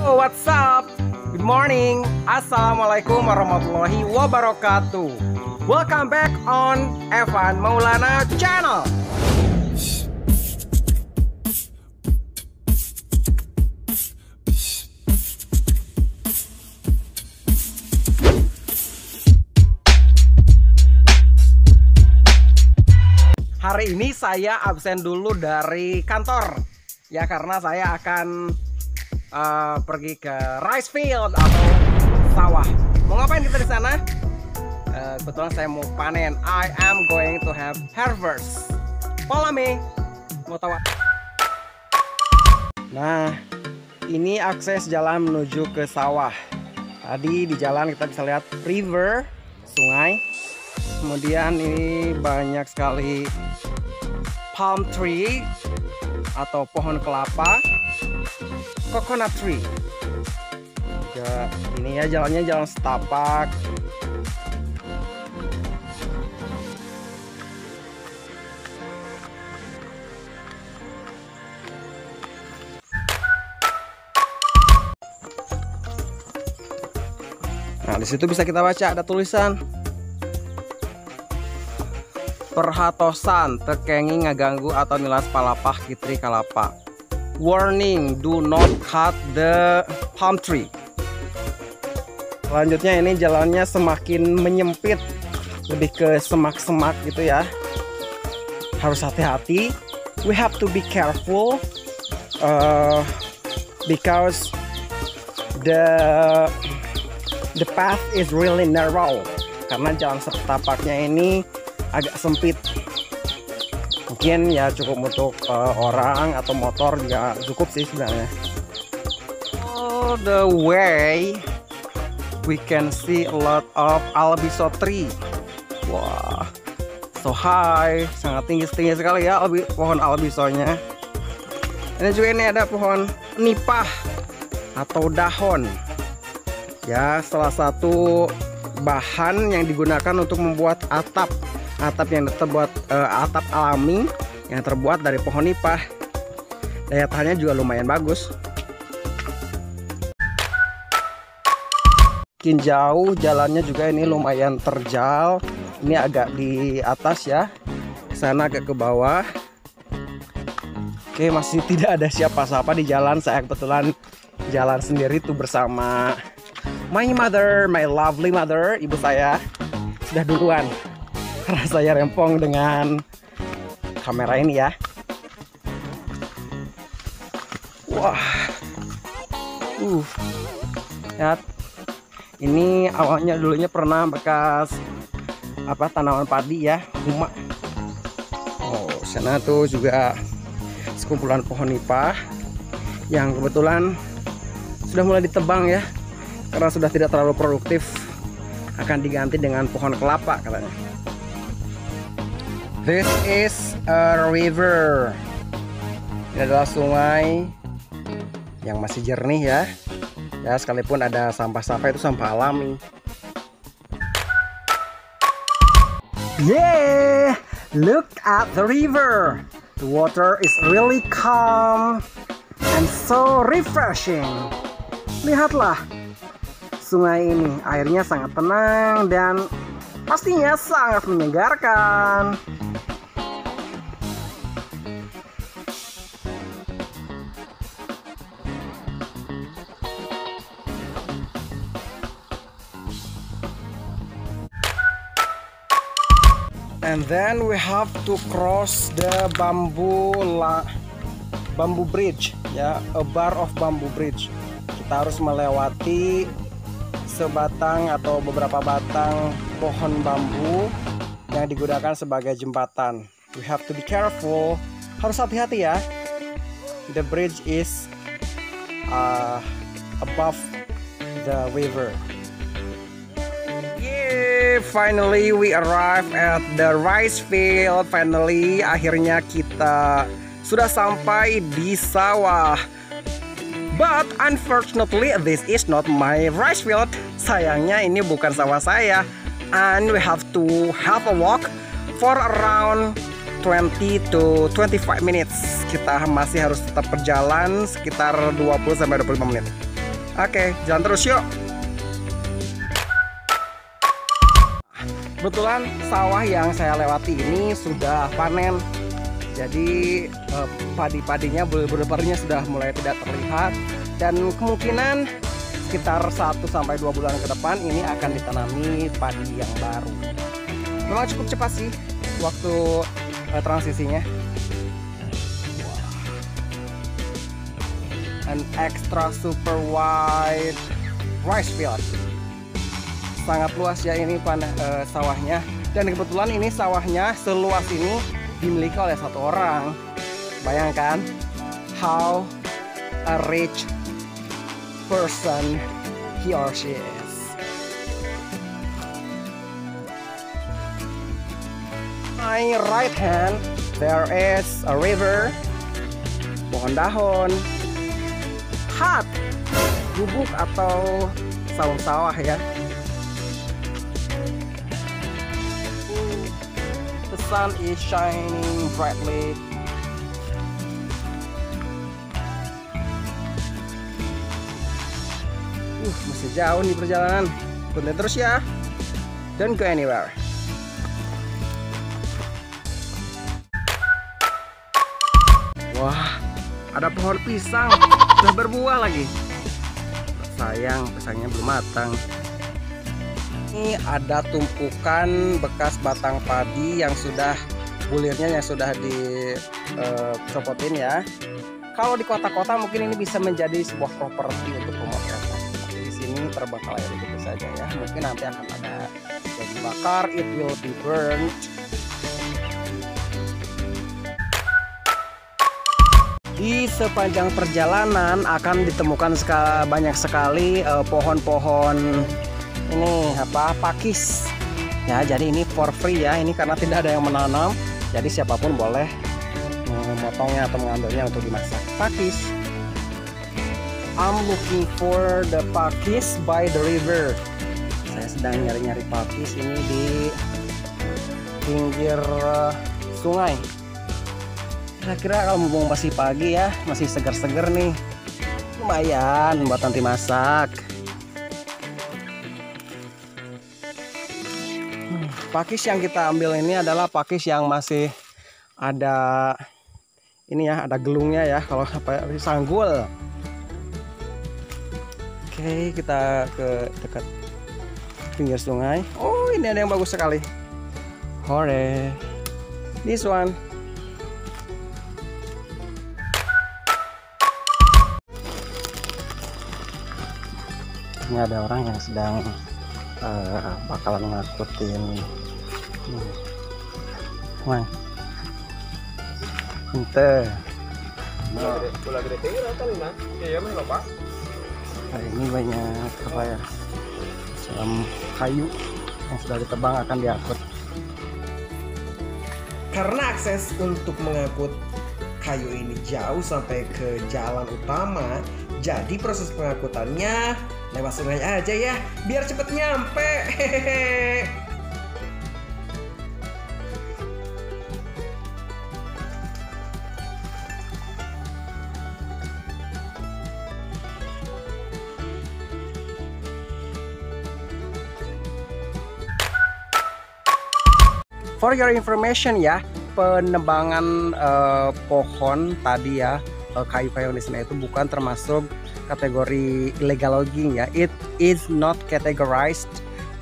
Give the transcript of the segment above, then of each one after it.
Halo, what's up? Good morning. Assalamualaikum warahmatullahi wabarakatuh. Welcome back on Evan Maulana channel. Hari ini saya absen dulu dari kantor ya, karena saya akan pergi ke rice field atau sawah. Mau ngapain kita di sana? Kebetulan saya mau panen. I am going to have harvest. Follow me. Mau tahu? Nah, ini akses jalan menuju ke sawah. Tadi di jalan kita bisa lihat river, sungai. Kemudian ini banyak sekali palm tree atau pohon kelapa. Coconut tree. Ya, ini ya jalannya jalan setapak. Nah, di situ bisa kita baca ada tulisan perhatosan tekengi ngaganggu atau nilas palapah kitri kalapa. Warning, do not cut the palm tree. Selanjutnya ini jalannya semakin menyempit, lebih ke semak-semak gitu ya. Harus hati-hati. We have to be careful because the path is really narrow. Karena jalan setapaknya ini agak sempit. Mungkin ya cukup untuk orang atau motor juga cukup sih sebenarnya. Oh, the way we can see a lot of albiso tree. Wah, so high, sangat tinggi sekali ya pohon albisonya. Ini juga ini ada pohon nipah atau dahon. Ya, salah satu bahan yang digunakan untuk membuat atap yang terbuat atap alami yang terbuat dari pohon nipah. Daya tahannya juga lumayan bagus. Makin jauh jalannya juga ini lumayan terjal. Ini agak di atas ya, ke sana agak ke bawah. Oke, masih tidak ada siapa-siapa di jalan. Saya kebetulan jalan sendiri tuh bersama my mother, my lovely mother. Ibu saya sudah duluan. Karena saya rempong dengan kamera ini ya. Wah, lihat. Ini awalnya dulunya pernah bekas tanaman padi ya, huma. Oh, sana tuh juga sekumpulan pohon nipah yang kebetulan sudah mulai ditebang ya, karena sudah tidak terlalu produktif. Akan diganti dengan pohon kelapa katanya. This is a river. Ini adalah sungai yang masih jernih ya. Ya, sekalipun ada sampah-sampah itu sampah alami. Yeah, look at the river. The water is really calm and so refreshing. Lihatlah sungai ini, airnya sangat tenang dan pastinya sangat menyegarkan. And then we have to cross the bamboo bridge ya, a bar of bamboo bridge. Kita harus melewati sebatang atau beberapa batang pohon bambu yang digunakan sebagai jembatan. We have to be careful. Harus hati-hati ya. The bridge is above the river. Finally we arrive at the rice field. Finally, akhirnya kita sudah sampai di sawah. But unfortunately this is not my rice field. Sayangnya ini bukan sawah saya. And we have to have a walk for around 20 to 25 minutes. Kita masih harus tetap berjalan sekitar 20 sampai 25 menit. Oke, jalan terus yuk. Kebetulan sawah yang saya lewati ini sudah panen. Jadi padi-padinya, bulir-bulirnya sudah mulai tidak terlihat. Dan kemungkinan sekitar 1-2 bulan ke depan ini akan ditanami padi yang baru. Memang cukup cepat sih waktu transisinya. An extra super wide rice field. Sangat luas ya ini sawahnya, dan kebetulan ini sawahnya seluas ini dimiliki oleh satu orang. Bayangkan how a rich person he or she is. My right hand there is a river, pohon dahon, hut, gubuk atau saung sawah ya. The sun is shining brightly. Masih jauh nih perjalanan. Ikutin terus ya. Don't go anywhere. Wah, ada pohon pisang sudah berbuah lagi. Sayang, pisangnya belum matang. Ini ada tumpukan bekas batang padi yang sudah bulirnya yang sudah dicopotin ya. Kalau di kota-kota mungkin ini bisa menjadi sebuah properti untuk pemotretan. Tapi di sini terbengkalai begitu saja ya. Mungkin nanti akan ada yang dibakar, it will be burnt. Di sepanjang perjalanan akan ditemukan banyak sekali pohon-pohon ini pakis ya. Jadi ini for free ya, ini karena tidak ada yang menanam, jadi siapapun boleh memotongnya atau mengambilnya untuk dimasak. Pakis, I'm looking for the pakis by the river. Saya sedang nyari-nyari pakis ini di pinggir sungai. Kira-kira kalau mumpung masih pagi ya, masih segar-segar nih, lumayan buat nanti masak. Pakis yang kita ambil ini adalah pakis yang masih ada ini ya, ada gelungnya ya, kalau sanggul. Oke, kita ke dekat pinggir sungai. Oh, ini ada yang bagus sekali. Hore, this one. Ini ada orang yang sedang bakalan ngakutin Mang ente. Ini banyak apa ya, kayu yang sudah ditebang akan diangkut. Karena akses untuk mengangkut kayu ini jauh sampai ke jalan utama, jadi proses pengangkutannya lewat sungai aja ya, biar cepet nyampe. Hehehe. For your information ya, penebangan pohon tadi ya, kayu-kayu di sini itu bukan termasuk kategori illegal logging ya. It is not categorized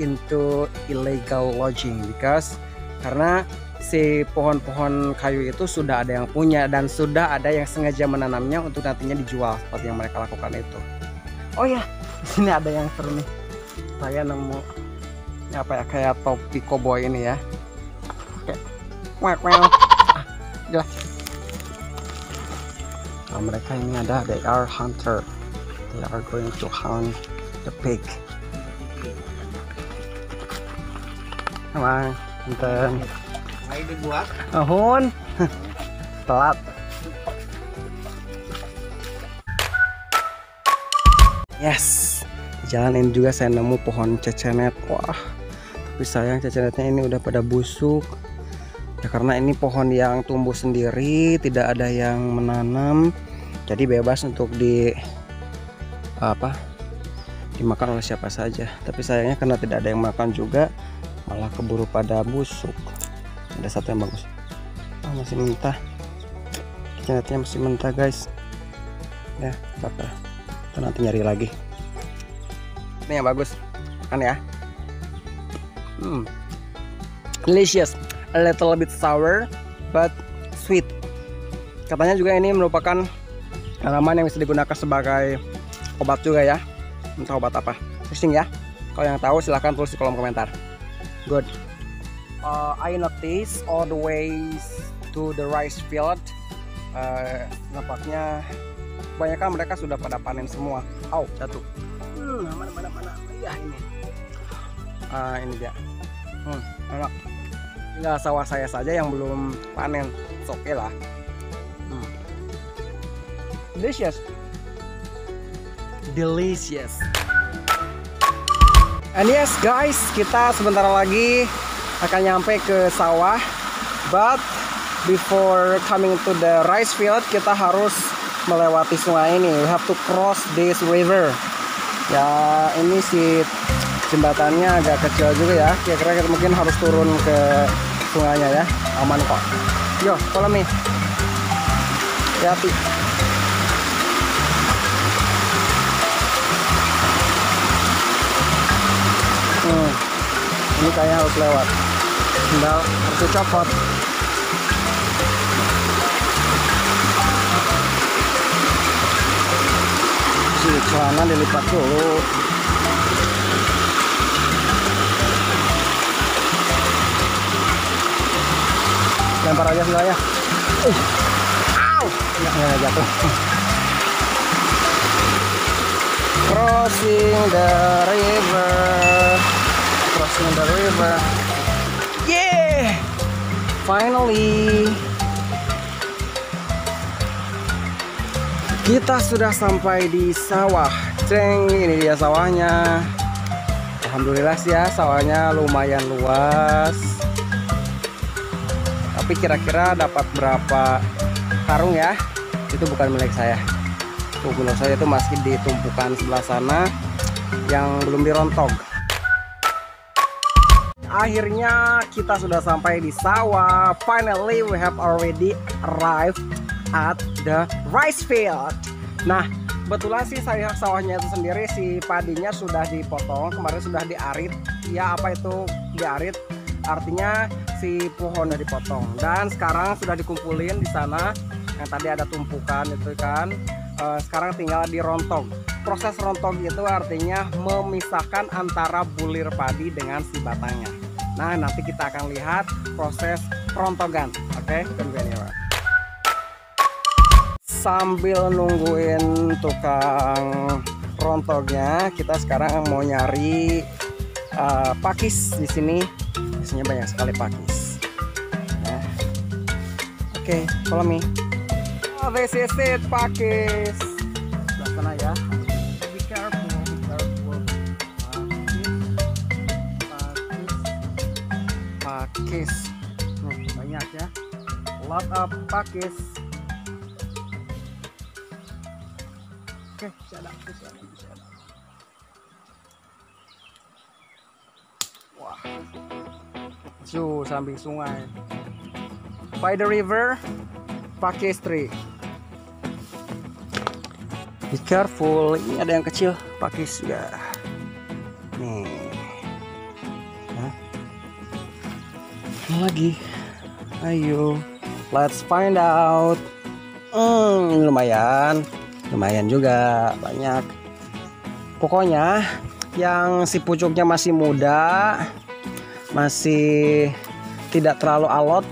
into illegal logging because karena si pohon-pohon kayu itu sudah ada yang punya dan sudah ada yang sengaja menanamnya untuk nantinya dijual seperti yang mereka lakukan itu. Oh ya, di sini ada yang seru nih. Saya nemu ini apa ya, kayak topi koboi ini ya. Jelas. Nah, mereka ini ada, they are hunter. They are going to hunt the pig. Emang, enten. Ayo dibuat. Ahun. Telat. Yes. Jalan ini juga saya nemu pohon cecenet. Wah. Tapi sayang cecenetnya ini udah pada busuk. Ya, karena ini pohon yang tumbuh sendiri, tidak ada yang menanam, jadi bebas untuk dimakan oleh siapa saja. Tapi sayangnya karena tidak ada yang makan juga, malah keburu pada busuk. Ada satu yang bagus. Masih mentah. Ternyata masih mentah guys. Ya, apa? Kita nanti nyari lagi. Ini yang bagus. Makan ya. Delicious. A little bit sour but sweet. Katanya juga ini merupakan tanaman yang bisa digunakan sebagai obat juga ya. Entah obat apa. Pusing ya. Kalau yang tahu silahkan tulis di kolom komentar. Good. I notice all the ways to the rice field. Nampaknya kebanyakan mereka sudah pada panen semua. Jatuh. Mana? Ya ini. Ini dia. Enak. Tinggal sawah saya saja yang belum panen. Oke lah. Delicious. And yes guys, kita sebentar lagi akan nyampe ke sawah. But before coming to the rice field, kita harus melewati sungai ini. We have to cross this river. Ya, ini si jembatannya agak kecil juga ya. Kira-kira kita mungkin harus turun ke sungainya ya. Aman kok. Yo, follow me. Hati-hati. Ini kayaknya harus lewat. Tinggal harus dicopot. Celana dilipat dulu. Lempar aja sebenarnya. Nggak jatuh. Crossing the river. Yeah, finally kita sudah sampai di sawah. Ceng, ini dia sawahnya. Alhamdulillah sih ya, sawahnya lumayan luas. Tapi kira-kira dapat berapa karung ya? Itu bukan milik saya. Tuh, milik saya itu masih di tumpukan sebelah sana yang belum dirontog. Akhirnya kita sudah sampai di sawah. Finally we have already arrived at the rice field. Nah, kebetulan sih saya sawahnya itu sendiri, si padinya sudah dipotong, kemarin sudah diarit. Ya, apa itu diarit? Artinya si pohonnya dipotong. Dan sekarang sudah dikumpulin di sana. Yang tadi ada tumpukan itu kan. Sekarang tinggal dirontog. Proses rontog itu artinya memisahkan antara bulir padi dengan si batangnya. Nah, nanti kita akan lihat proses rontogan. Oke, tungguin ya. Sambil nungguin tukang rontognya, kita sekarang mau nyari pakis di sini. Biasanya banyak sekali pakis. Nah, oke, follow me. Oh, this is it, pakis. Sebelah sana ya. Be careful. Pakis. Banyak ya. Lot of pakis. Oke, bisa ada. Wah. Samping sungai. By the river, pakis tree. Be careful. Ini ada yang kecil, pakis ya. Nih. Lagi, ayo, let's find out. Lumayan juga, banyak. Pokoknya yang si pucuknya masih muda, masih tidak terlalu alot,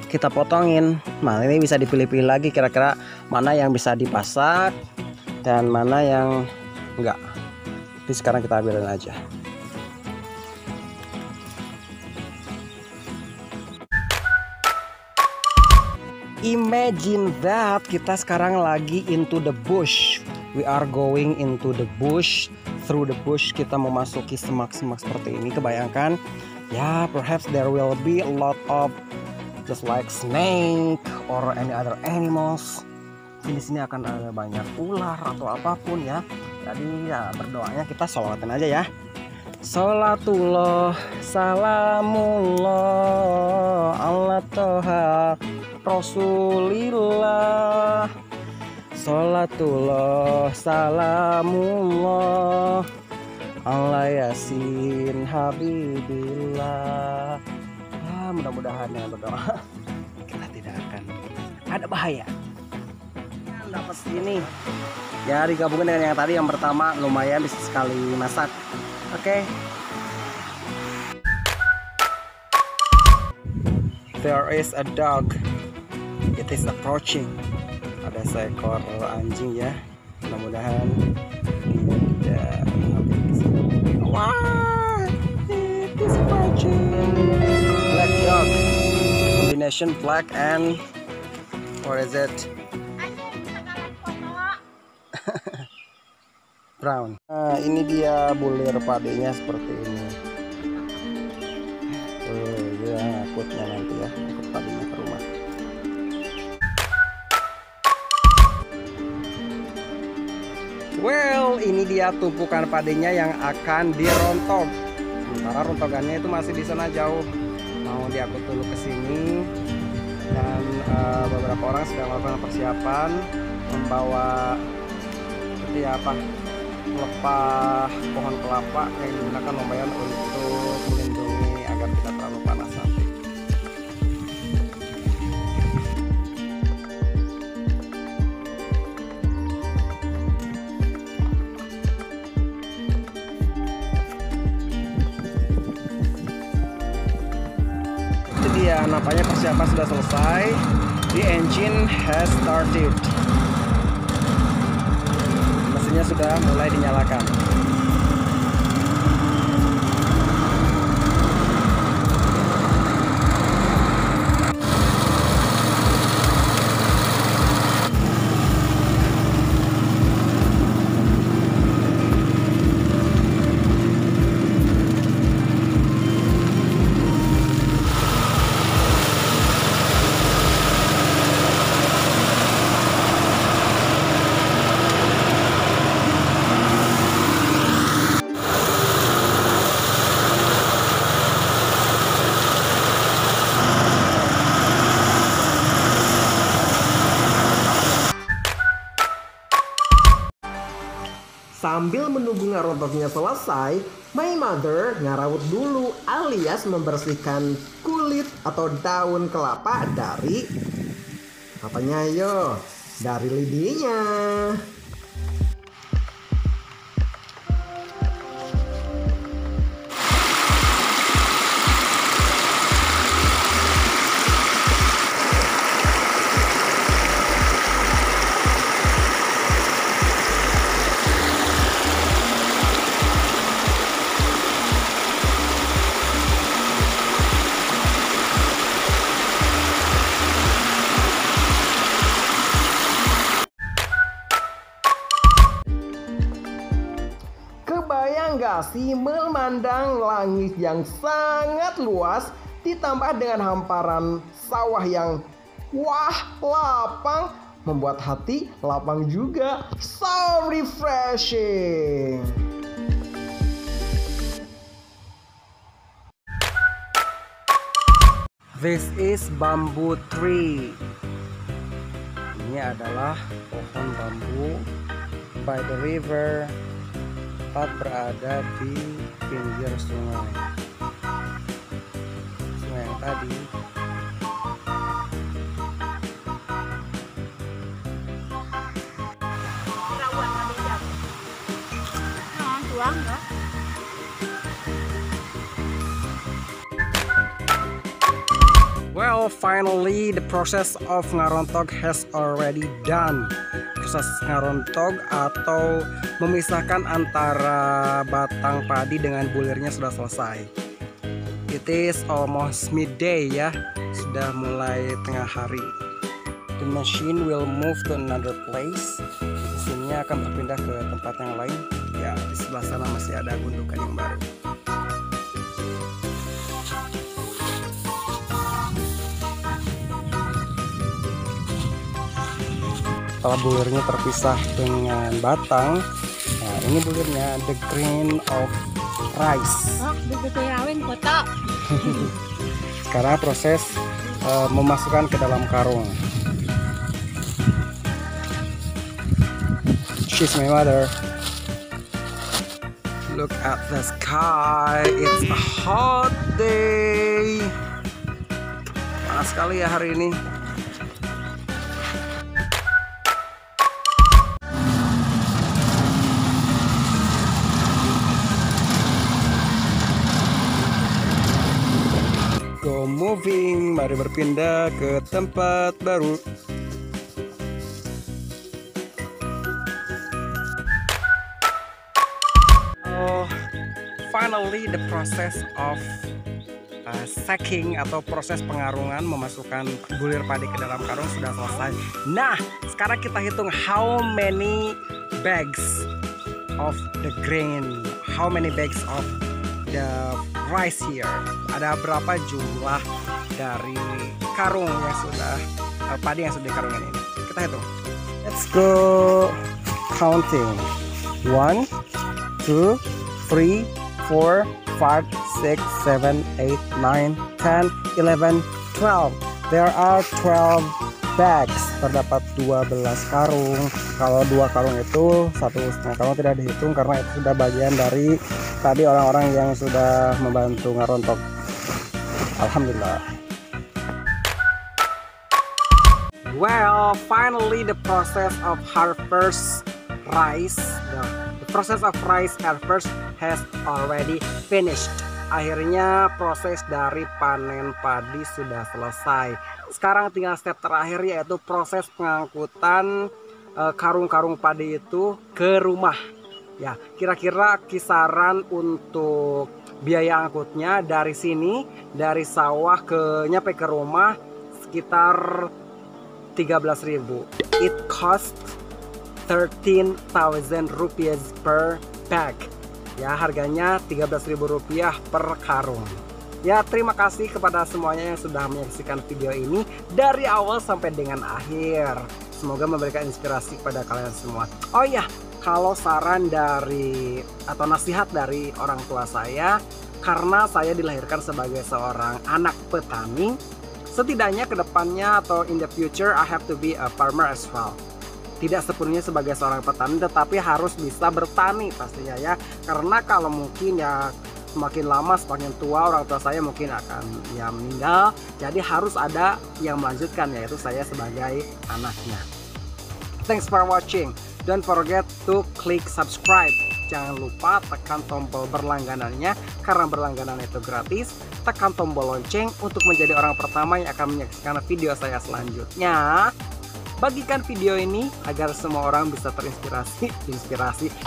kita potongin. Nah, ini bisa dipilih-pilih lagi kira-kira mana yang bisa dipasak dan mana yang enggak. Jadi sekarang kita ambilin aja. Imagine that, kita sekarang lagi into the bush. We are going into the bush. Through the bush, kita memasuki semak-semak seperti ini. Kebayangkan, ya, perhaps there will be a lot of just like snake or any other animals. Di sini akan ada banyak ular atau apapun ya. Tadi ya berdoanya kita sholawatan aja ya. Sholatullah salamullah ala toha rasulillah. Sholatullah salamullah ala yasin habibillah. Mudah-mudahan ya berdoa kita tidak akan ada bahaya. Dapat ini ya, digabungin dengan yang tadi yang pertama, lumayan bisa sekali masak. Oke. There is a dog. It is approaching. Ada seekor anjing ya. Mudah-mudahan dia tidak mengambil kesini. Wah, it is approaching. Black dog. Combination black and what is it? Brown. Nah, ini dia bulir padenya seperti ini. Ya ngakutnya nanti ya, ngakut padenya ke rumah. Well, ini dia tumpukan padenya yang akan dirontok. Sementara rontokannya itu masih di sana jauh. Mau diangkut dulu ke sini, dan beberapa orang sedang melakukan persiapan membawa seperti apa? Pelepah pohon kelapa yang digunakan lumayan untuk melindungi agar tidak terlalu panas nanti. Itu dia, nampaknya persiapan sudah selesai. The engine has started. Mesinnya sudah mulai dinyalakan. Sambil menunggu ngarontoknya selesai, my mother ngarawut dulu alias membersihkan kulit atau daun kelapa dari apanya yo? Dari lidinya. Kebayang gak sih memandang langit yang sangat luas ditambah dengan hamparan sawah yang lapang, membuat hati lapang juga. So refreshing. This is bamboo tree. Ini adalah pohon bambu by the river, tepat berada di pinggir sungai. Sungai yang tadi. Well, finally the process of ngarontok has already done. Proses ngarontok atau memisahkan antara batang padi dengan bulirnya sudah selesai. It is almost midday ya, sudah mulai tengah hari. The machine will move to another place. Mesinnya akan berpindah ke tempat yang lain. Ya, di sebelah sana masih ada gundukan yang baru. Setelah bulirnya terpisah dengan batang, nah Ini bulirnya, the grain of rice. Oh, begitu rawin foto. Sekarang proses memasukkan ke dalam karung. She's my mother. Look at the sky. It's a hot day. Panas sekali ya hari ini. Go moving, mari berpindah ke tempat baru. Finally, the process of sacking atau proses pengarungan memasukkan bulir padi ke dalam karung sudah selesai. Nah, sekarang kita hitung how many bags of the grain, how many bags of the rice here. Ada berapa jumlah dari karung yang sudah padi yang sudah dikarungin ini? Kita hitung. Let's go counting. 1, 2, 3, 4, 5, 6, 7, 8, 9, 10, 11, 12. There are 12 bags. Terdapat 12 karung. Kalau 2 karung itu 1,5 karung tidak dihitung karena itu sudah bagian dari tadi orang-orang yang sudah membantu ngarontok. Alhamdulillah. Well, finally the process of harvest rice, the process of rice harvest has already finished. Akhirnya proses dari panen padi sudah selesai. Sekarang tinggal step terakhir yaitu proses pengangkutan karung-karung padi itu ke rumah. Ya, kira-kira kisaran untuk biaya angkutnya dari sini, dari sawah nyampe ke rumah sekitar 13.000. It cost 13,000 rupiah per bag. Ya, harganya 13.000 rupiah per karung. Ya, terima kasih kepada semuanya yang sudah menyaksikan video ini dari awal sampai dengan akhir. Semoga memberikan inspirasi kepada kalian semua. Oh ya, kalau saran dari atau nasihat dari orang tua saya, karena saya dilahirkan sebagai seorang anak petani, setidaknya ke depannya atau in the future I have to be a farmer as well. Tidak sepenuhnya sebagai seorang petani, tetapi harus bisa bertani pastinya ya. Karena kalau mungkin ya semakin lama semakin tua orang tua saya mungkin akan ya meninggal. Jadi harus ada yang melanjutkan, yaitu saya sebagai anaknya. Thanks for watching. Don't forget to click subscribe. Jangan lupa tekan tombol berlangganannya karena berlangganan itu gratis. Tekan tombol lonceng untuk menjadi orang pertama yang akan menyaksikan video saya selanjutnya. Bagikan video ini agar semua orang bisa terinspirasi.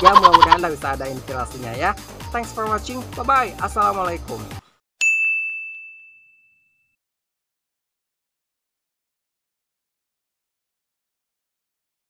Ya, mudah-mudahan bisa ada inspirasinya ya. Thanks for watching. Bye-bye. Assalamualaikum.